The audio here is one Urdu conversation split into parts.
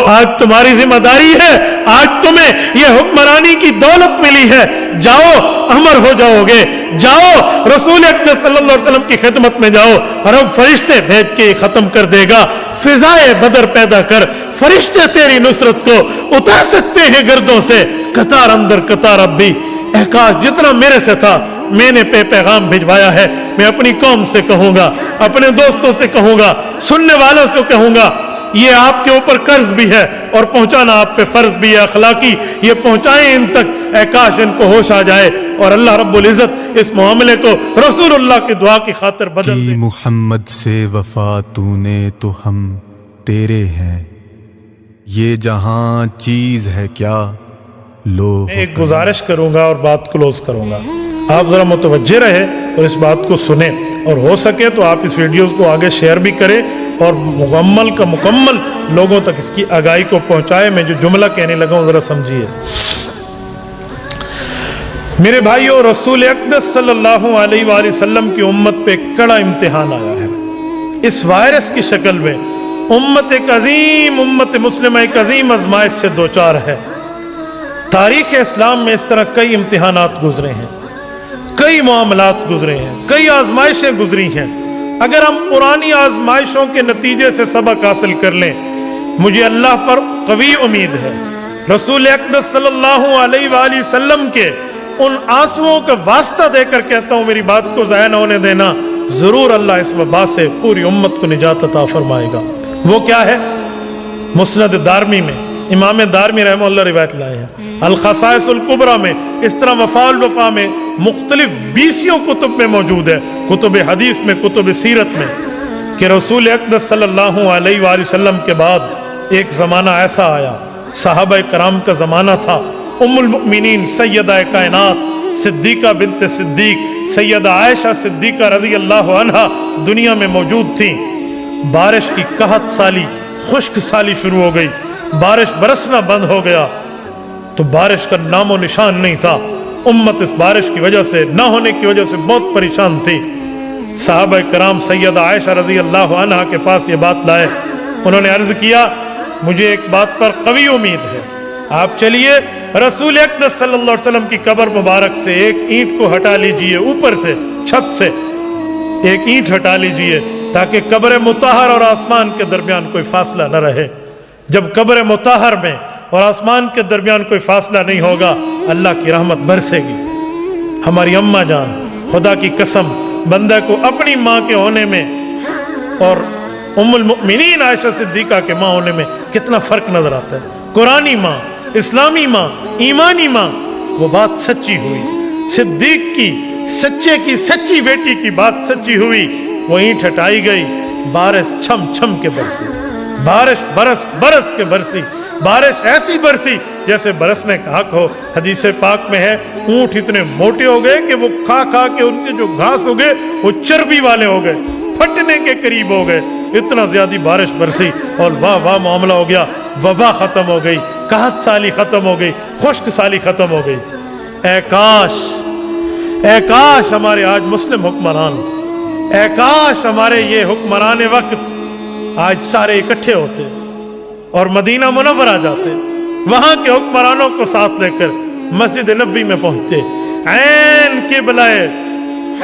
آج تمہاری ذمہ داری ہے, آج تمہیں یہ حکمرانی کی دولت ملی ہے, جاؤ امر ہو جاؤ گے, جاؤ رسول اکرم صلی اللہ علیہ وسلم کی خدمت میں جاؤ, رب فرشتے بھیج کے ختم کر دے گا. فضائے بدر پیدا کر, فرشتے تیری نصرت کو اتر سکتے ہیں گردوں سے, قطار اندر قطار اب بھی. اے کاش جتنا میرے سے تھا میں نے پیغام بھجوایا ہے. میں اپنی قوم سے کہوں گا, اپنے دوستوں سے کہوں گا, سننے والوں سے کہوں گا, یہ آپ کے اوپر قرض بھی ہے اور پہنچانا آپ پہ فرض بھی ہے اخلاقی, یہ پہنچائیں ان تک. اے کاش ان کو ہوش آ جائے اور اللہ رب العزت اس معاملے کو رسول اللہ کی دعا کی خاطر بدل دے. محمد سے وفا تو نے تو ہم تیرے ہیں, یہ جہاں چیز ہے کیا لو. میں ایک گزارش کروں گا اور بات کلوز کروں گا, آپ ذرا متوجہ رہے اور اس بات کو سنیں, اور ہو سکے تو آپ اس ویڈیوز کو آگے شیئر بھی کریں اور مکمل لوگوں تک اس کی آگاہی کو پہنچائے. میں جو جملہ کہنے لگا ہوں ذرا سمجھیے. میرے بھائیو, رسول اقدس صلی اللہ علیہ وآلہ وسلم کی امت پہ کڑا امتحان آیا ہے. اس وائرس کی شکل میں امت مسلمہ ایک عظیم آزمائش سے دوچار ہے. تاریخ اسلام میں اس طرح کئی امتحانات گزرے ہیں, کئی معاملات گزرے ہیں, کئی آزمائشیں گزری ہیں. اگر ہم پرانی آزمائشوں کے نتیجے سے سبق حاصل کر لیں, مجھے اللہ پر قوی امید ہے, رسول اقدس صلی اللہ علیہ وآلہ وسلم کے ان آنسوؤں کا واسطہ دے کر کہتا ہوں, میری بات کو ضائع نہ ہونے دینا, ضرور اللہ اس وبا سے پوری امت کو نجات عطا فرمائے گا. وہ کیا ہے؟ مسند دارمی میں امام دارمی رحمہ اللہ روایت لائے ہیں, الخصائص الکبریٰ میں, اس طرح وفاء الوفا میں, مختلف 20 کتب میں موجود ہے, کتب حدیث میں, کتب سیرت میں, کہ رسول اقدس صلی اللہ علیہ وآلہ وسلم کے بعد ایک زمانہ ایسا آیا, صحابہ کرام کا زمانہ تھا. ام المؤمنین سیدہ کائنات صدیقہ بنت صدیق سیدہ عائشہ صدیقہ رضی اللہ عنہا دنیا میں موجود تھیں. بارش کی قحط سالی, خشک سالی شروع ہو گئی, بارش برسنا بند ہو گیا, تو بارش کا نام و نشان نہیں تھا. امت اس بارش کی وجہ سے, نہ ہونے کی وجہ سے بہت پریشان تھی. صحابہ کرام سیدہ عائشہ رضی اللہ عنہا کے پاس یہ بات لائے. انہوں نے عرض کیا, مجھے ایک بات پر قوی امید ہے, آپ چلیے رسول اقدس صلی اللہ علیہ وسلم کی قبر مبارک سے ایک اینٹ کو ہٹا لیجئے, اوپر سے چھت سے ایک اینٹ ہٹا لیجئے, تاکہ قبر مطہر اور آسمان کے درمیان کوئی فاصلہ نہ رہے. جب قبر مطہر میں اور آسمان کے درمیان کوئی فاصلہ نہیں ہوگا, اللہ کی رحمت برسے گی. ہماری اماں جان, خدا کی قسم, بندہ کو اپنی ماں کے ہونے میں اور ام المؤمنین عائشہ صدیقہ کے ماں ہونے میں کتنا فرق نظر آتا ہے. قرآنی ماں, اسلامی ماں, ایمانی ماں, وہ بات سچی ہوئی. صدیق کی سچے کی سچی بیٹی کی بات سچی ہوئی. وہ اینٹ ہٹائی گئی, بارش چھم چھم کے برسی, بارش برس کے برسی, بارش ایسی برسی جیسے برسنے کا حق ہو. حدیث پاک میں ہے, اونٹ اتنے موٹے ہو گئے کہ وہ کھا کے ان کے جو گھاس ہو گئے وہ چربی والے ہو گئے, پھٹنے کے قریب ہو گئے. اتنا زیادہ بارش برسی اور واہ معاملہ ہو گیا. وبا ختم ہو گئی, قحط سالی ختم ہو گئی, خشک سالی ختم ہو گئی. اے کاش ہمارے آج مسلم حکمران, اے کاش ہمارے یہ حکمران وقت آج سارے اکٹھے ہوتے اور مدینہ منورہ جاتے, وہاں کے حکمرانوں کو ساتھ لے کر مسجد نبوی میں پہنچتے, عین قبلہ,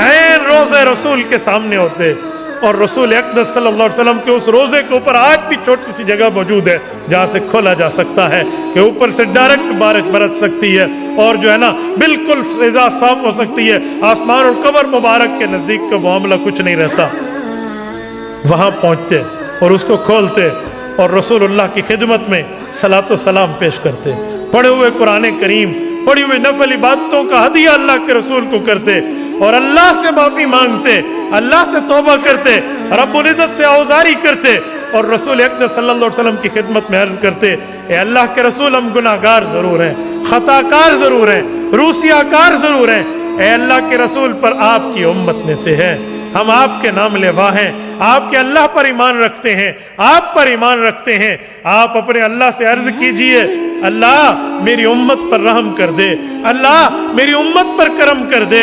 عین روضہ رسول کے سامنے ہوتے, اور رسول اقدس صلی اللہ علیہ وسلم کے اس روزے کے اوپر آج بھی چھوٹی سی جگہ موجود ہے جہاں سے کھولا جا سکتا ہے کہ اوپر سے ڈائریکٹ بارش برس سکتی ہے, اور جو ہے نا بالکل فضا صاف ہو سکتی ہے. آسمان اور قبر مبارک کے نزدیک کا معاملہ کچھ نہیں رہتا. وہاں پہنچتے اور اس کو کھولتے اور رسول اللہ کی خدمت میں صلاۃ و سلام پیش کرتے, پڑھے ہوئے قرآن کریم, پڑھی ہوئی نفل عبادتوں کا ہدیہ اللہ کے رسول کو کرتے, اور اللہ سے معافی مانگتے, اللہ سے توبہ کرتے, رب العزت سے آوزاری کرتے, اور رسول اقدس صلی اللہ علیہ وسلم کی خدمت میں عرض کرتے, اے اللہ کے رسول, ہم گناہگار ضرور ہیں, خطا کار ضرور ہیں, روسیہ کار ضرور ہیں, اے اللہ کے رسول, پر آپ کی امت میں سے ہیں, ہم آپ کے نام لیوا ہیں, آپ کے اللہ پر ایمان رکھتے ہیں, آپ پر ایمان رکھتے ہیں. آپ اپنے اللہ سے عرض کیجئے, اللہ میری امت پر رحم کر دے, اللہ میری امت پر کرم کر دے,